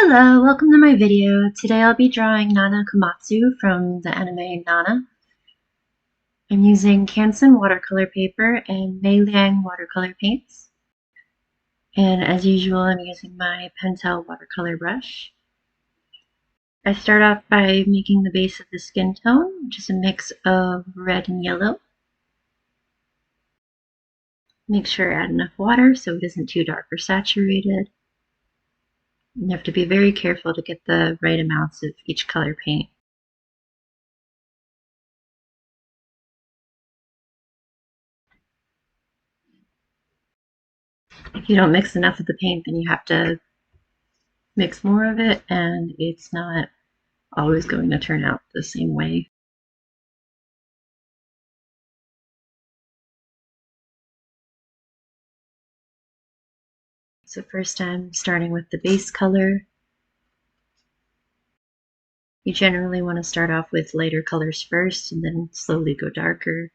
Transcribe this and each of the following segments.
Hello, welcome to my video. Today I'll be drawing Nana Komatsu from the anime Nana. I'm using Canson watercolor paper and Mei Liang watercolor paints. And as usual, I'm using my Pentel watercolor brush. I start off by making the base of the skin tone, which is a mix of red and yellow. Make sure I add enough water so it isn't too dark or saturated. You have to be very careful to get the right amounts of each color paint. If you don't mix enough of the paint, then you have to mix more of it, and it's not always going to turn out the same way. So first I'm starting with the base color. You generally want to start off with lighter colors first and then slowly go darker,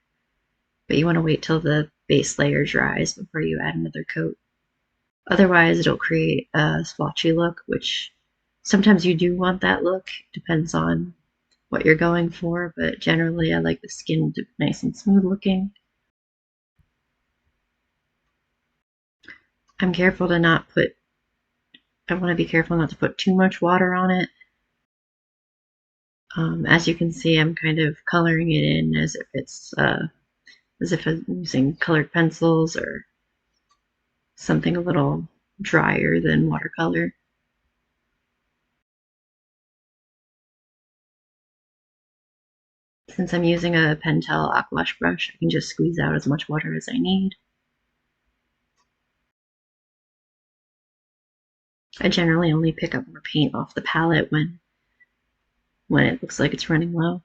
but you want to wait till the base layer dries before you add another coat. Otherwise it'll create a splotchy look, which sometimes you do want that look. Depends on what you're going for, but generally I like the skin to be nice and smooth looking. I want to be careful not to put too much water on it. As you can see, I'm kind of coloring it in as if I'm using colored pencils or something a little drier than watercolor. Since I'm using a Pentel aquash brush, I can just squeeze out as much water as I need. I generally only pick up more paint off the palette when it looks like it's running low.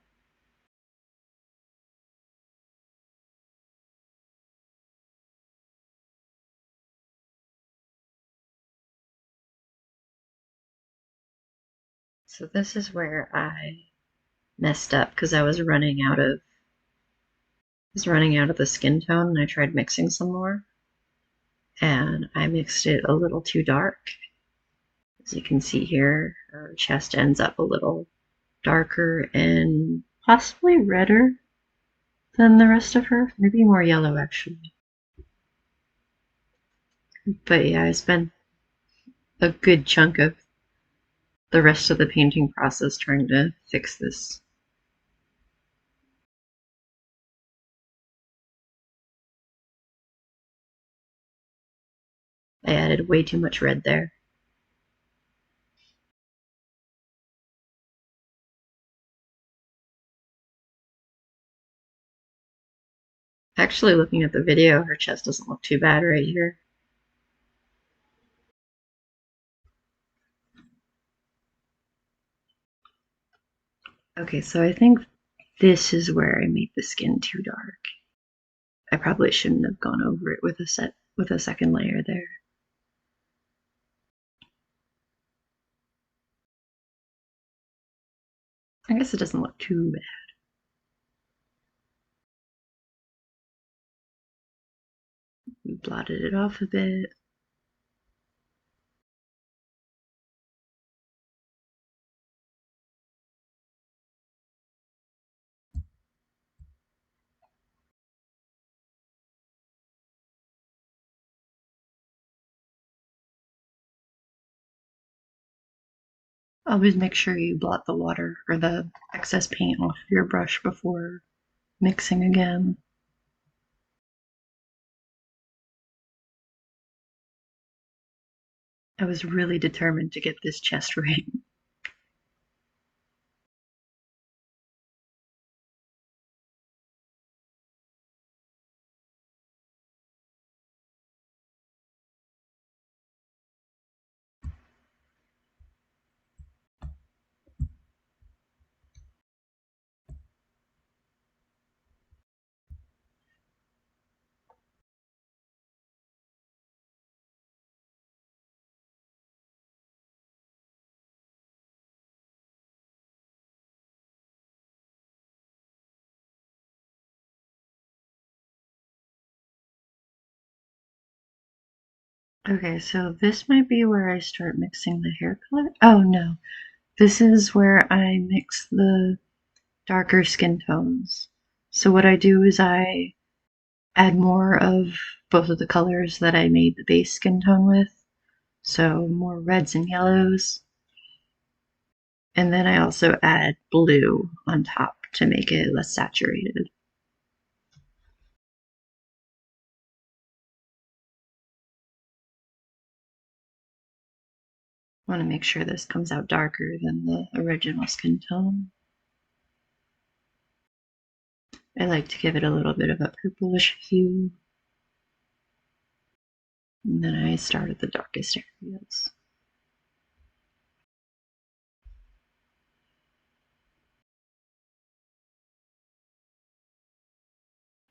So this is where I messed up because I was running out of the skin tone, and I tried mixing some more, and I mixed it a little too dark. As you can see here, her chest ends up a little darker and possibly redder than the rest of her. Maybe more yellow, actually. But yeah, I spent a good chunk of the rest of the painting process trying to fix this. I added way too much red there. Actually, looking at the video, her chest doesn't look too bad right here. Okay, so I think this is where I made the skin too dark. I probably shouldn't have gone over it with a second layer there. I guess it doesn't look too bad. We blotted it off a bit. Always make sure you blot the water or the excess paint off your brush before mixing again. I was really determined to get this chest right. Okay, so this might be where I start mixing the hair color. Oh no, this is where I mix the darker skin tones. So what I do is I add more of both of the colors that I made the base skin tone with. So more reds and yellows. And then I also add blue on top to make it less saturated. I want to make sure this comes out darker than the original skin tone. I like to give it a little bit of a purplish hue. And then I start at the darkest areas.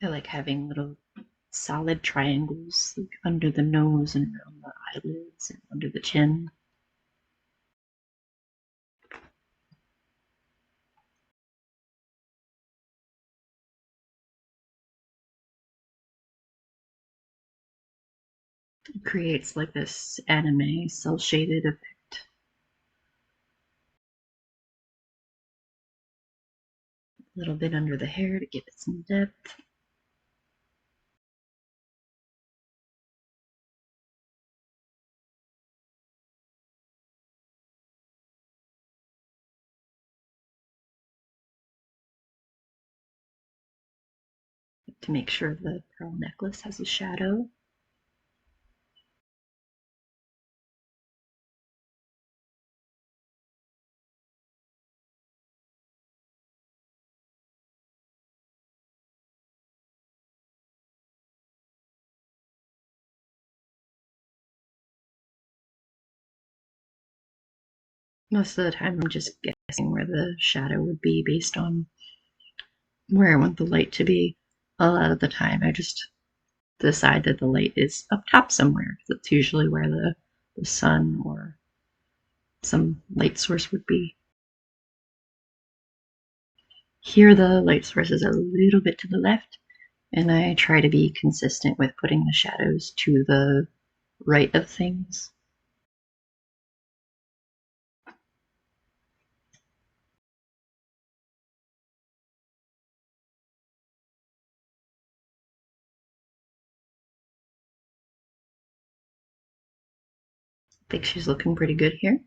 I like having little solid triangles like under the nose and around the eyelids and under the chin. It creates like this anime cel shaded effect. A little bit under the hair to give it some depth. To make sure the pearl necklace has a shadow. Most of the time I'm just guessing where the shadow would be based on where I want the light to be. A lot of the time I just decide that the light is up top somewhere. That's usually where the sun or some light source would be. Here the light source is a little bit to the left, and I try to be consistent with putting the shadows to the right of things. I think she's looking pretty good here.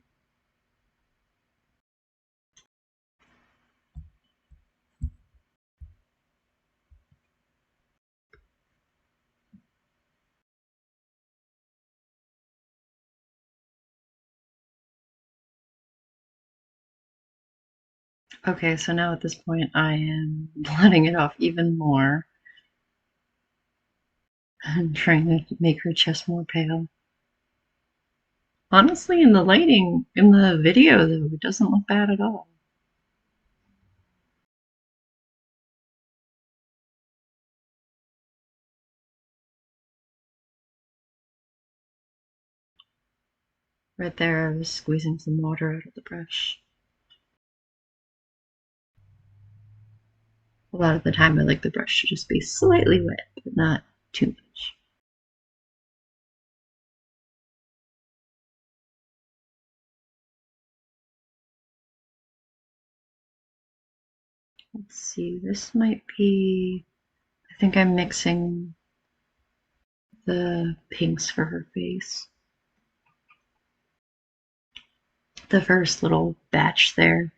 Okay, so now at this point I am blotting it off even more and trying to make her chest more pale. Honestly, in the lighting, in the video though, it doesn't look bad at all. Right there, I was squeezing some water out of the brush. A lot of the time I like the brush to just be slightly wet, but not too much. Let's see, this might be, I think I'm mixing the pinks for her face. The first little batch there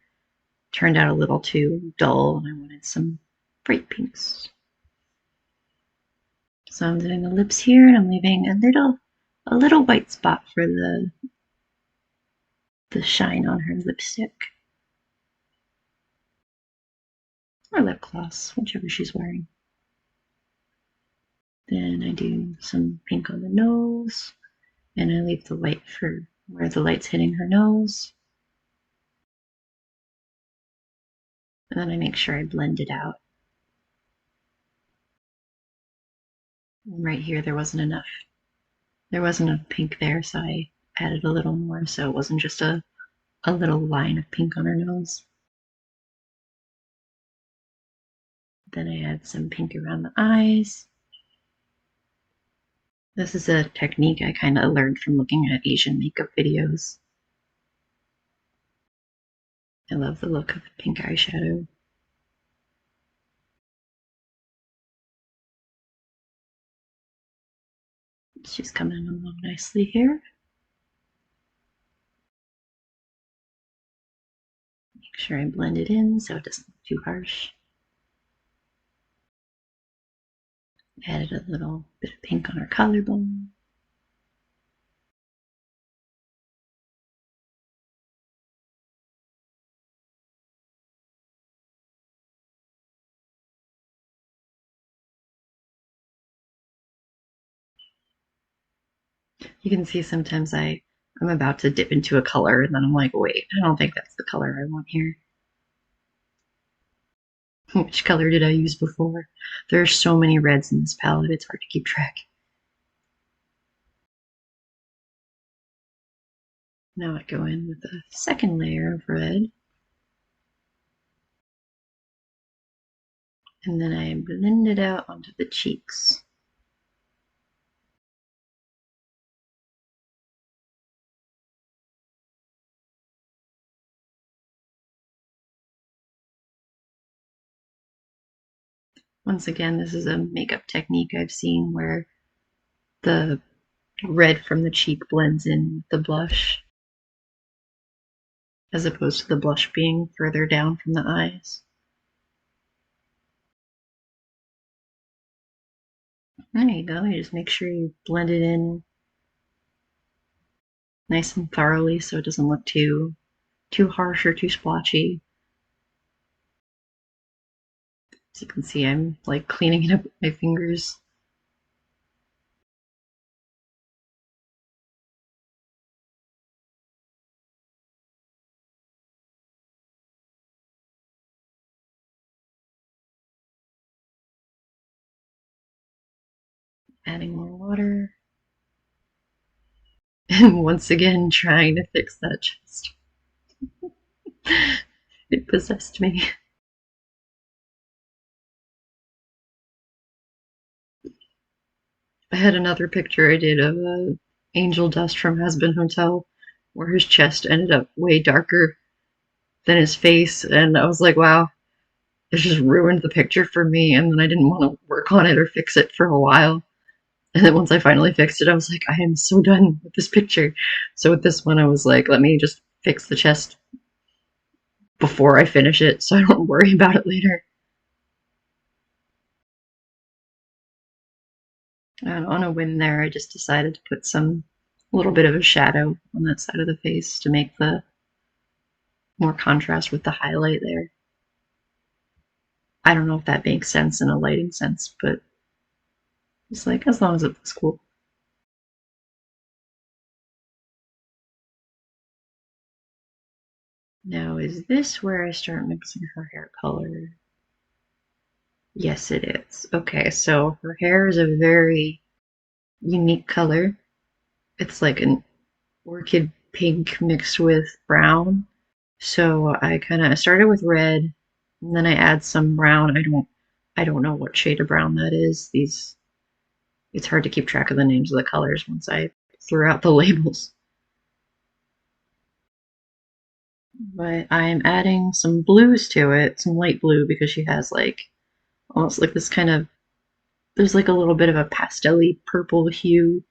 turned out a little too dull and I wanted some bright pinks. So I'm doing the lips here and I'm leaving a little white spot for the shine on her lipstick. Or lip gloss, whichever she's wearing. Then I do some pink on the nose and I leave the white for where the light's hitting her nose. And then I make sure I blend it out. Right here there wasn't enough. There wasn't a pink there, so I added a little more so it wasn't just a little line of pink on her nose. Then I add some pink around the eyes. This is a technique I kind of learned from looking at Asian makeup videos. I love the look of the pink eyeshadow. She's coming along nicely here. Make sure I blend it in so it doesn't look too harsh. Added a little bit of pink on her collarbone. You can see sometimes I'm about to dip into a color and then I'm like, wait, I don't think that's the color I want here. Which color did I use before? There are so many reds in this palette, it's hard to keep track. Now I go in with a second layer of red. And then I blend it out onto the cheeks. Once again, this is a makeup technique I've seen where the red from the cheek blends in with the blush, as opposed to the blush being further down from the eyes. There you go, you just make sure you blend it in nice and thoroughly so it doesn't look too harsh or too splotchy. As you can see, I'm like cleaning it up with my fingers. Adding more water. And once again, trying to fix that chest. It possessed me. I had another picture I did of Angel Dust from Hazbin Hotel, where his chest ended up way darker than his face, and I was like, wow, it just ruined the picture for me, and then I didn't want to work on it or fix it for a while. And then once I finally fixed it, I was like, I am so done with this picture. So with this one, I was like, let me just fix the chest before I finish it so I don't worry about it later. And on a whim there, I just decided to put a little bit of a shadow on that side of the face to make the more contrast with the highlight there. I don't know if that makes sense in a lighting sense, but it's like, as long as it looks cool. Now, is this where I start mixing her hair color? Yes, it is. Okay, so her hair is a very unique color. It's like an orchid pink mixed with brown. So I started with red, and then I add some brown. I don't know what shade of brown that is. It's hard to keep track of the names of the colors once I threw out the labels. But I'm adding some blues to it, some light blue, because she has like almost like this kind of, there's like a little bit of a pastel-y purple hue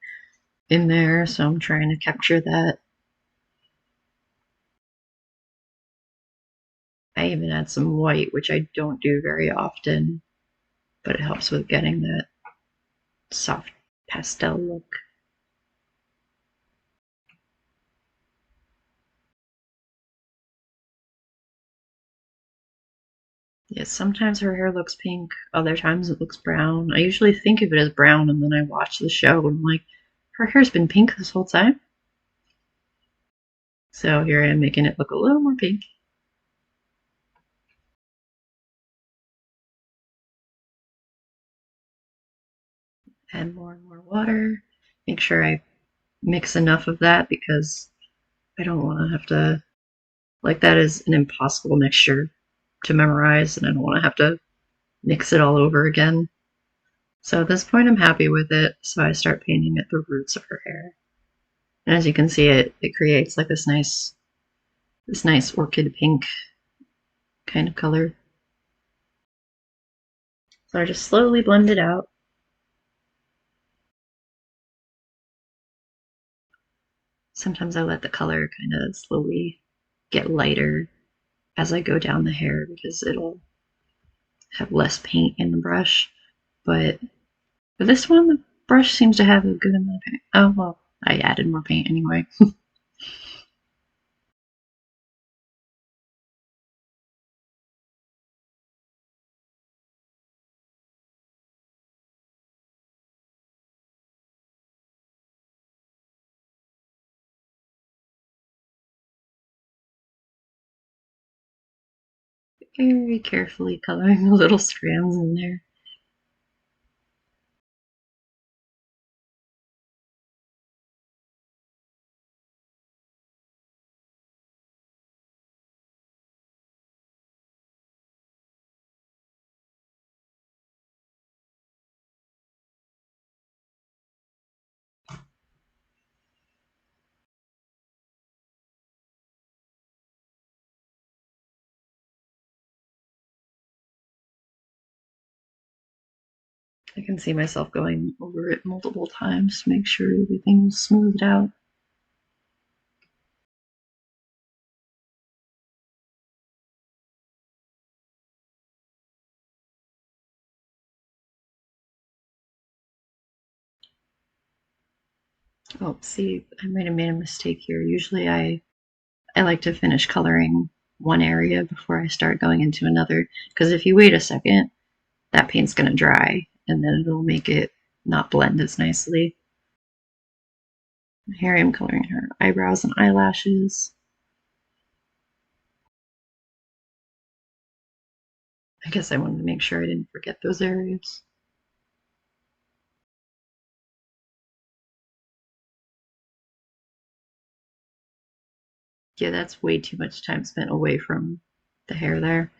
in there, so I'm trying to capture that. I even add some white, which I don't do very often, but it helps with getting that soft pastel look. Yes, sometimes her hair looks pink, other times it looks brown. I usually think of it as brown, and then I watch the show and I'm like, her hair's been pink this whole time. So here I am making it look a little more pink. Add more and more water. Make sure I mix enough of that because I don't want to have to, like, that is an impossible mixture to memorize, and I don't want to have to mix it all over again. So at this point I'm happy with it, so I start painting at the roots of her hair. And as you can see, it creates like this nice orchid pink kind of color. So I just slowly blend it out. Sometimes I let the color kind of slowly get lighter as I go down the hair because it'll have less paint in the brush. But for this one, the brush seems to have a good amount of paint. Oh, well, I added more paint anyway. Very carefully coloring the little strands in there. I can see myself going over it multiple times to make sure everything's smoothed out. Oh, see, I might have made a mistake here. Usually I like to finish coloring one area before I start going into another, because if you wait a second, that paint's going to dry, and then it'll make it not blend as nicely. Here I am coloring her eyebrows and eyelashes. I guess I wanted to make sure I didn't forget those areas. Yeah, that's way too much time spent away from the hair there.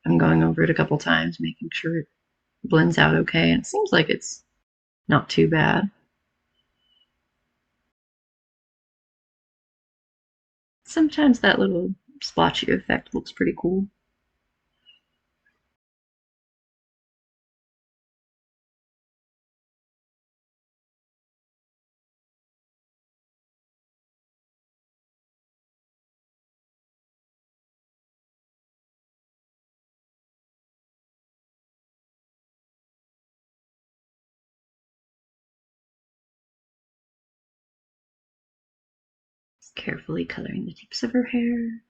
I'm going over it a couple times, making sure it blends out okay, and it seems like it's not too bad. Sometimes that little splotchy effect looks pretty cool. Just carefully coloring the tips of her hair.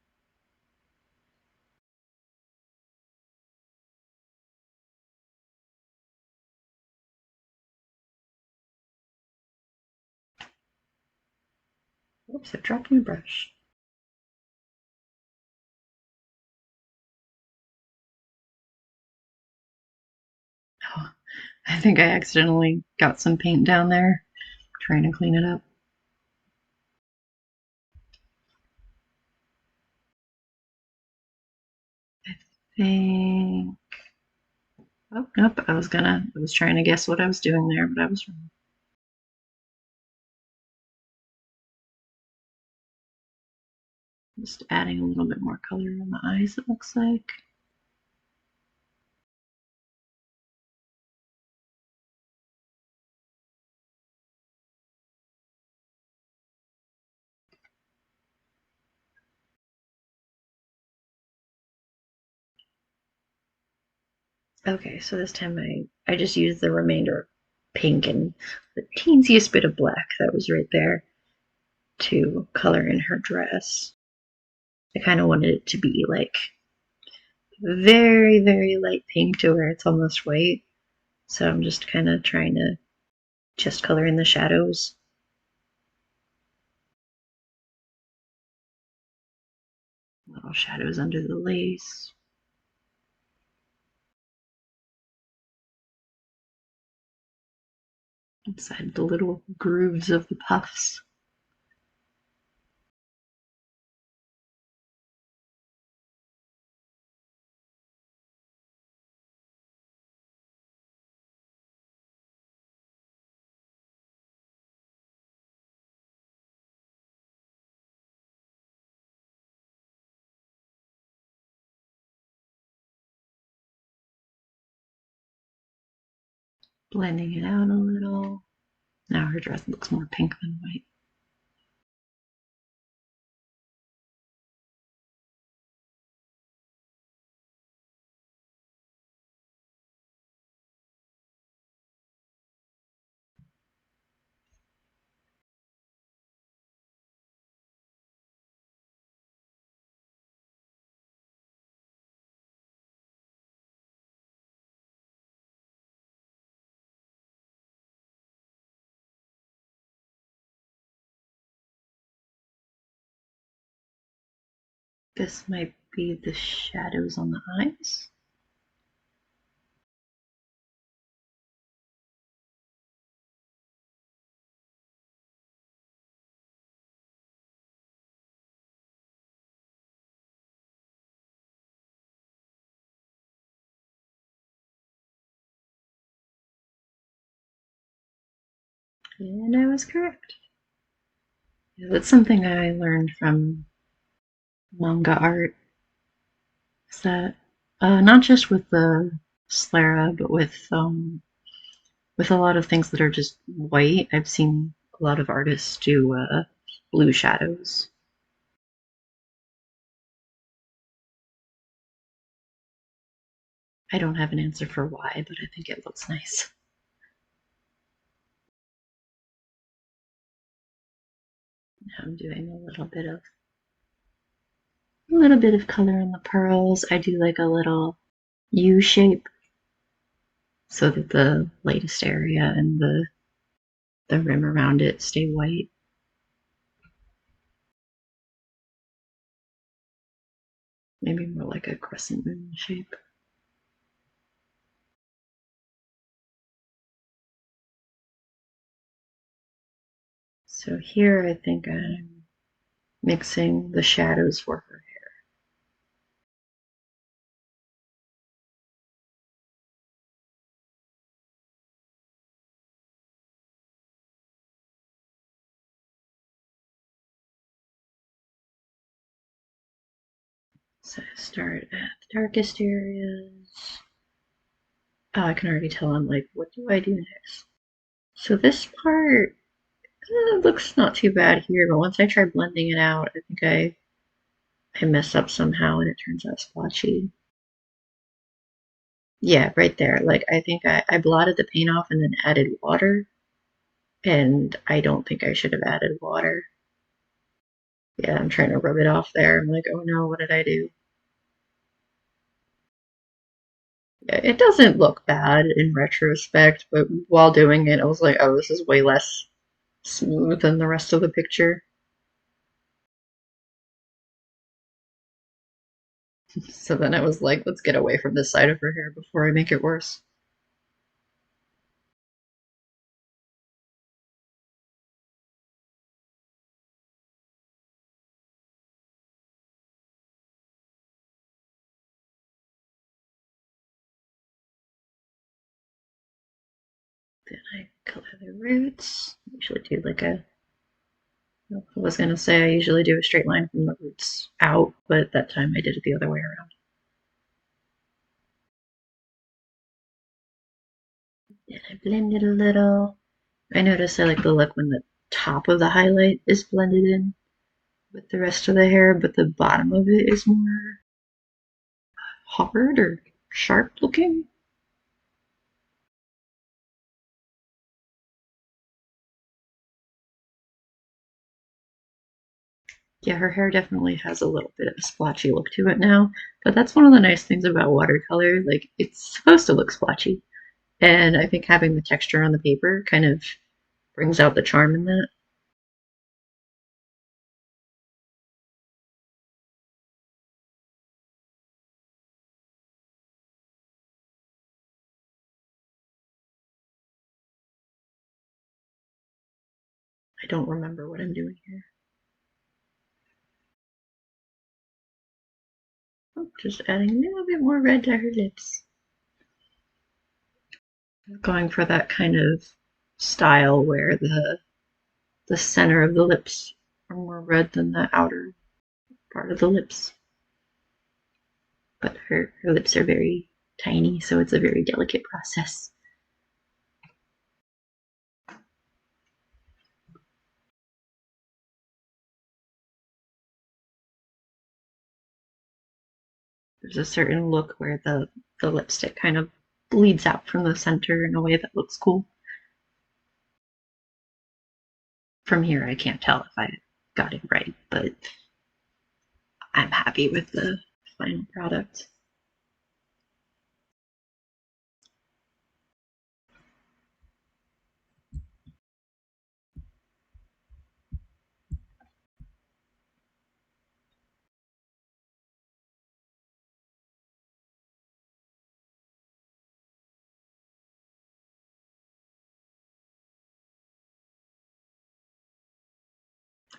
Oops, I dropped my brush. Oh, I think I accidentally got some paint down there. Trying to clean it up. I think. Oh, nope. I was trying to guess what I was doing there, but I was wrong. Just adding a little bit more color in the eyes, it looks like. Okay, so this time I just used the remainder of pink and the teensiest bit of black that was right there to color in her dress. I kind of wanted it to be like very, very light pink to where it's almost white. So I'm just kind of trying to just color in the shadows. Little shadows under the lace. Inside the little grooves of the puffs. Blending it out a little. Now her dress looks more pink than white. This might be the shadows on the eyes. And I was correct. Yeah, that's something I learned from manga art. Is that not just with the sclera, but with a lot of things that are just white. I've seen a lot of artists do blue shadows. I don't have an answer for why, but I think it looks nice. Now I'm doing a little bit of color in the pearls. I do like a little U shape so that the lightest area and the rim around it stay white. Maybe more like a crescent moon shape. So here I think I'm mixing the shadows for her hair. So I start at the darkest areas. Oh, I can already tell I'm like, what do I do next? So this part looks not too bad here, but once I try blending it out, I think I mess up somehow and it turns out splotchy. Yeah, right there. Like I think I blotted the paint off and then added water, and I don't think I should have added water. Yeah, I'm trying to rub it off there. I'm like, oh no, what did I do? Yeah, it doesn't look bad in retrospect, but while doing it, I was like, oh, this is way less smooth than the rest of the picture. So then I was like, let's get away from this side of her hair before I make it worse. Then I color the roots. I usually do like I was gonna say I usually do a straight line from the roots out, but that time I did it the other way around. And I blend it a little. I notice I like the look when the top of the highlight is blended in with the rest of the hair, but the bottom of it is more hard or sharp looking. Yeah, her hair definitely has a little bit of a splotchy look to it now, but that's one of the nice things about watercolor. Like, it's supposed to look splotchy, and I think having the texture on the paper kind of brings out the charm in that. I don't remember what I'm doing here. Oh, just adding a little bit more red to her lips. Going for that kind of style where the center of the lips are more red than the outer part of the lips. But her lips are very tiny, so it's a very delicate process. There's a certain look where the lipstick kind of bleeds out from the center in a way that looks cool. From here, I can't tell if I got it right, but I'm happy with the final product.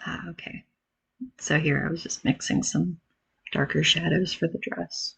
Ah, okay. So here I was just mixing some darker shadows for the dress.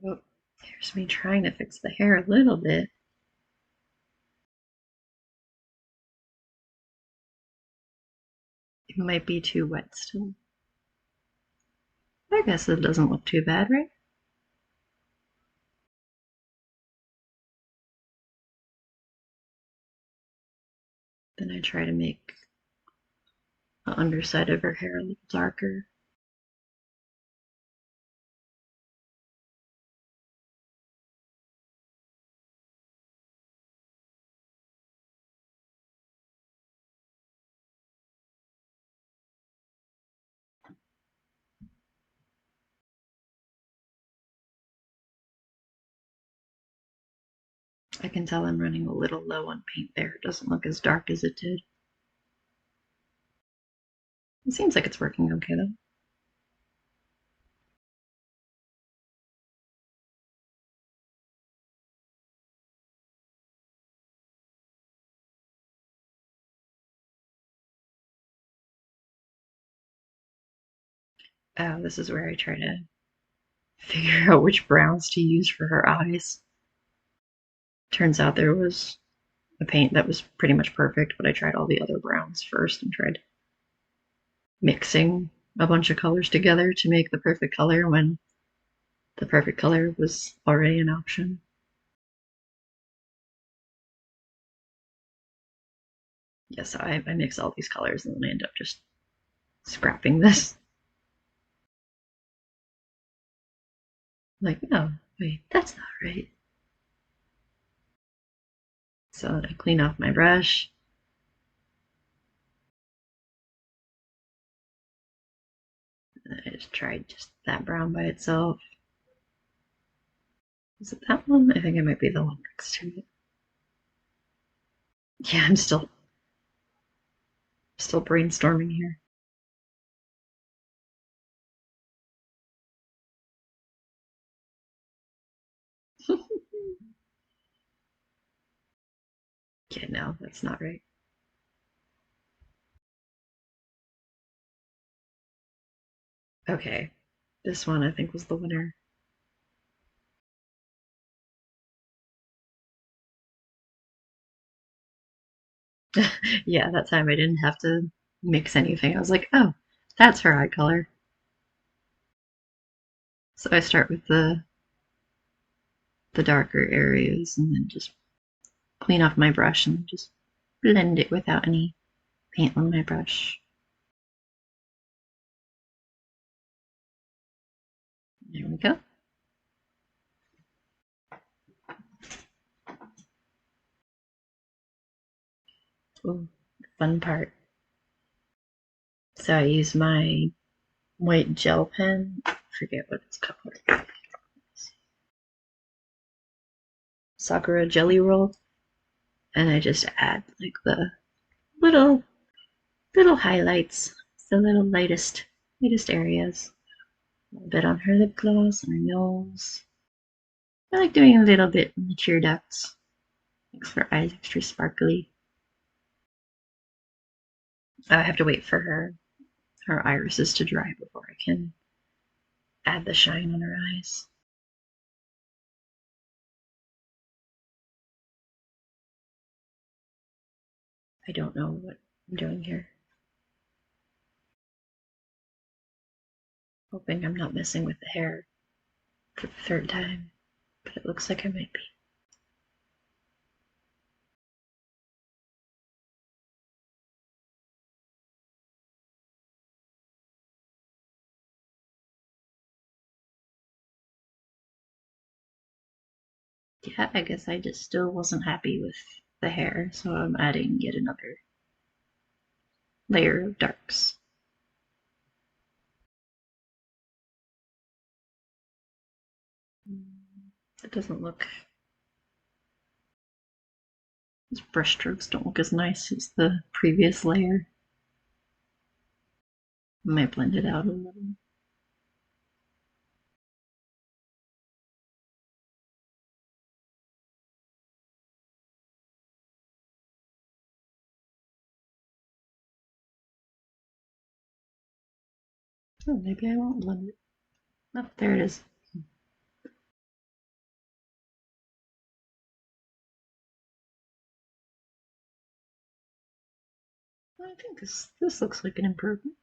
Oh, here's me trying to fix the hair a little bit. It might be too wet still. I guess it doesn't look too bad, right? Then I try to make the underside of her hair a little darker. I can tell I'm running a little low on paint there. It doesn't look as dark as it did. It seems like it's working okay though. Oh, this is where I try to figure out which browns to use for her eyes. Turns out there was a paint that was pretty much perfect, but I tried all the other browns first and tried mixing a bunch of colors together to make the perfect color when the perfect color was already an option. Yeah, so I mix all these colors and then I end up just scrapping this. Like, no, wait, that's not right. So I clean off my brush. And I just tried just that brown by itself. Is it that one? I think it might be the one next to it. Yeah, I'm still brainstorming here. Yeah, no, that's not right. Okay, this one I think was the winner. Yeah, that time I didn't have to mix anything. I was like, oh, that's her eye color. So I start with the darker areas and then just clean off my brush and just blend it without any paint on my brush. There we go. Ooh, fun part. So I use my white gel pen. I forget what it's called. Sakura Jelly Roll. And I just add like the little little highlights, the little lightest areas. A little bit on her lip gloss and her nose. I like doing a little bit in the tear ducts. Makes her eyes extra sparkly. I have to wait for her irises to dry before I can add the shine on her eyes. I don't know what I'm doing here. Hoping I'm not messing with the hair for the third time, but it looks like I might be. Yeah, I guess I just still wasn't happy with the hair, so I'm adding yet another layer of darks. It doesn't look, these brush strokes don't look as nice as the previous layer. I might blend it out a little. Oh, maybe I won't blend it. Oh, there it is. I think this looks like an improvement.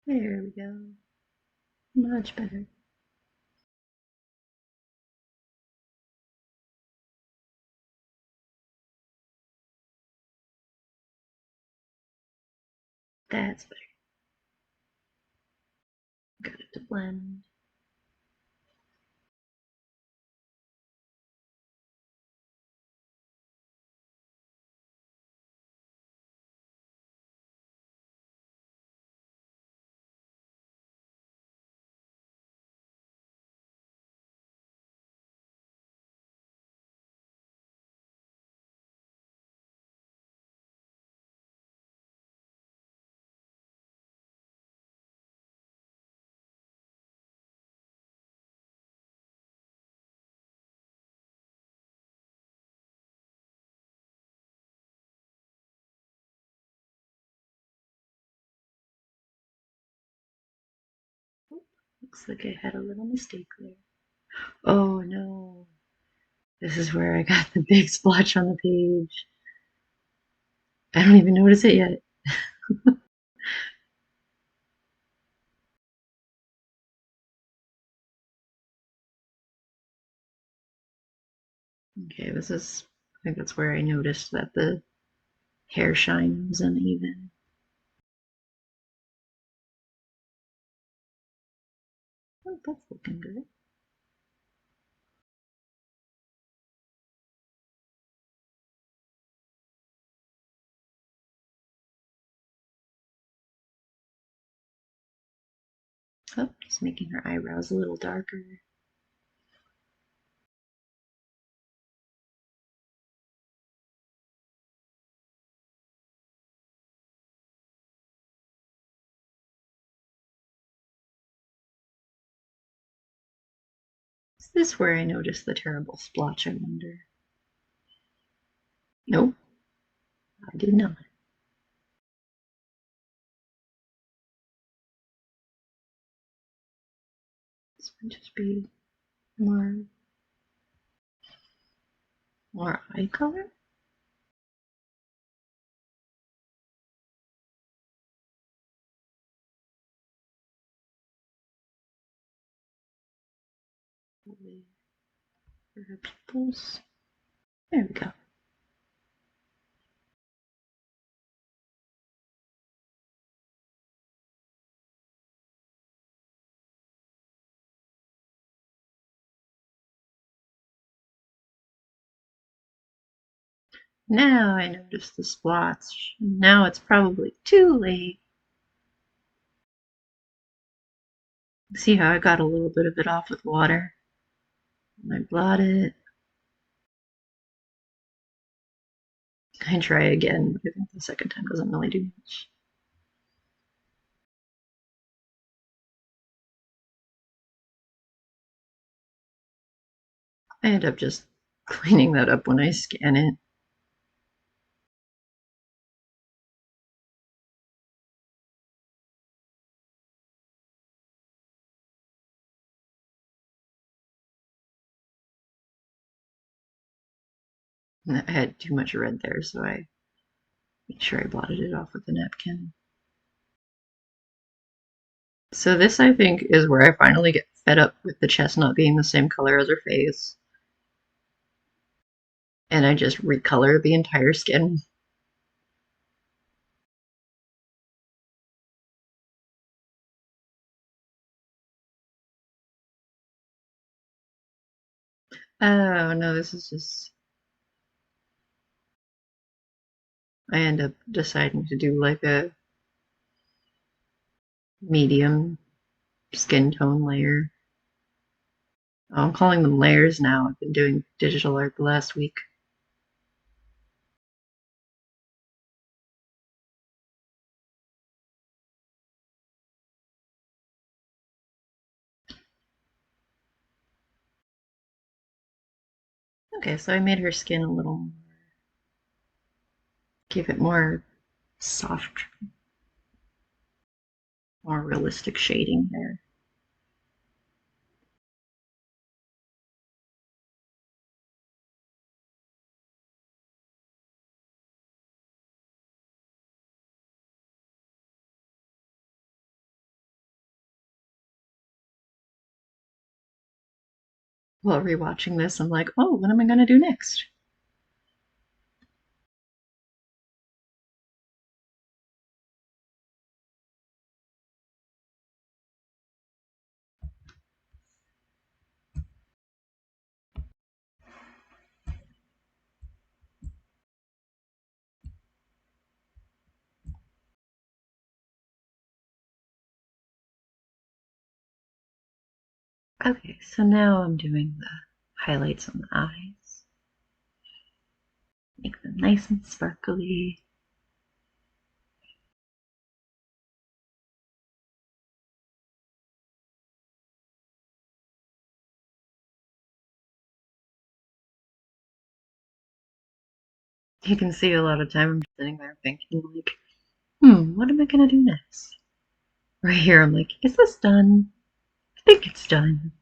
There we go. Much better. That's better. Got it to blend. Looks like I had a little mistake there. Oh no. This is where I got the big splotch on the page. I don't even notice it yet. Okay, I think that's where I noticed that the hair shine was uneven. Oh, that's looking good. Oh, just making her eyebrows a little darker. Is this where I noticed the terrible splotch, I wonder? Nope, I did not. This might just be more eye color? Probably for her pupils. There we go. Now I notice the splotch. Now it's probably too late. See how I got a little bit of it off with water? And I blot it. I try again, but I think the second time doesn't really do much. I end up just cleaning that up when I scan it. And I had too much red there, so I made sure I blotted it off with a napkin. So this, I think, is where I finally get fed up with the chestnut being the same color as her face. And I just recolor the entire skin. Oh no, this is just... I end up deciding to do like a medium skin tone layer. Oh, I'm calling them layers now. I've been doing digital art the last week. Okay, so I made her skin a little, give it more soft, more realistic shading there. While rewatching this, I'm like, oh, what am I going to do next? Okay, so now I'm doing the highlights on the eyes. Make them nice and sparkly. You can see a lot of time I'm sitting there thinking, like, what am I going to do next? Right here, I'm like, is this done? I think it's done.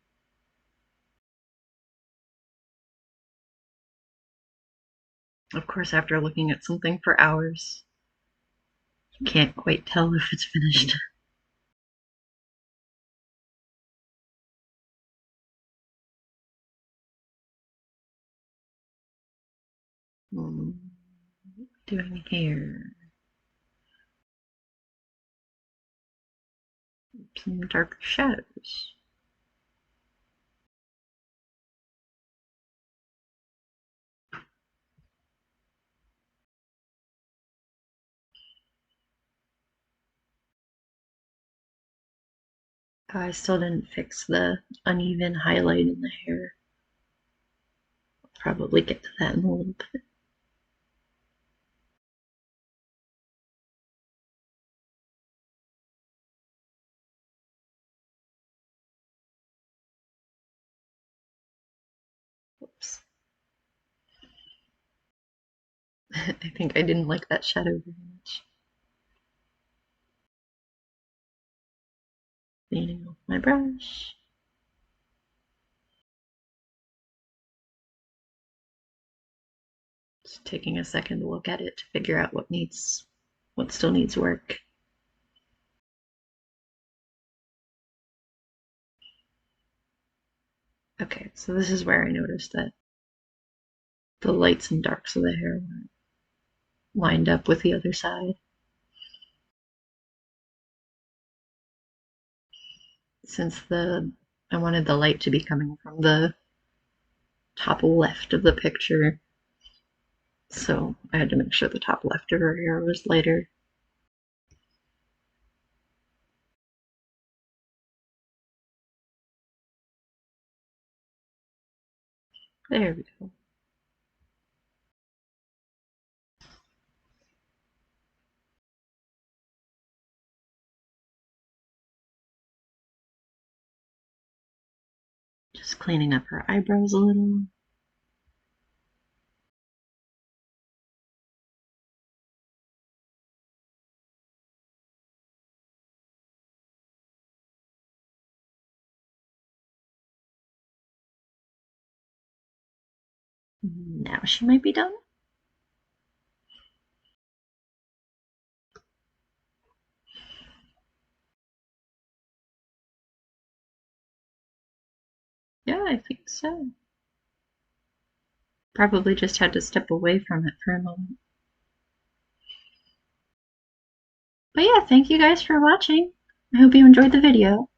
Of course, after looking at something for hours, you can't quite tell if it's finished. Doing here some dark shadows. I still didn't fix the uneven highlight in the hair. I'll probably get to that in a little bit. Whoops. I think I didn't like that shadow very much. Cleaning off my brush. Just taking a second to look at it to figure out what still needs work. Okay, so this is where I noticed that the lights and darks of the hair weren't lined up with the other side. Since I wanted the light to be coming from the top left of the picture, so I had to make sure the top left of her hair was lighter. There we go. Just cleaning up her eyebrows a little. Now she might be done. Yeah, I think so. Probably just had to step away from it for a moment. But yeah, thank you guys for watching. I hope you enjoyed the video.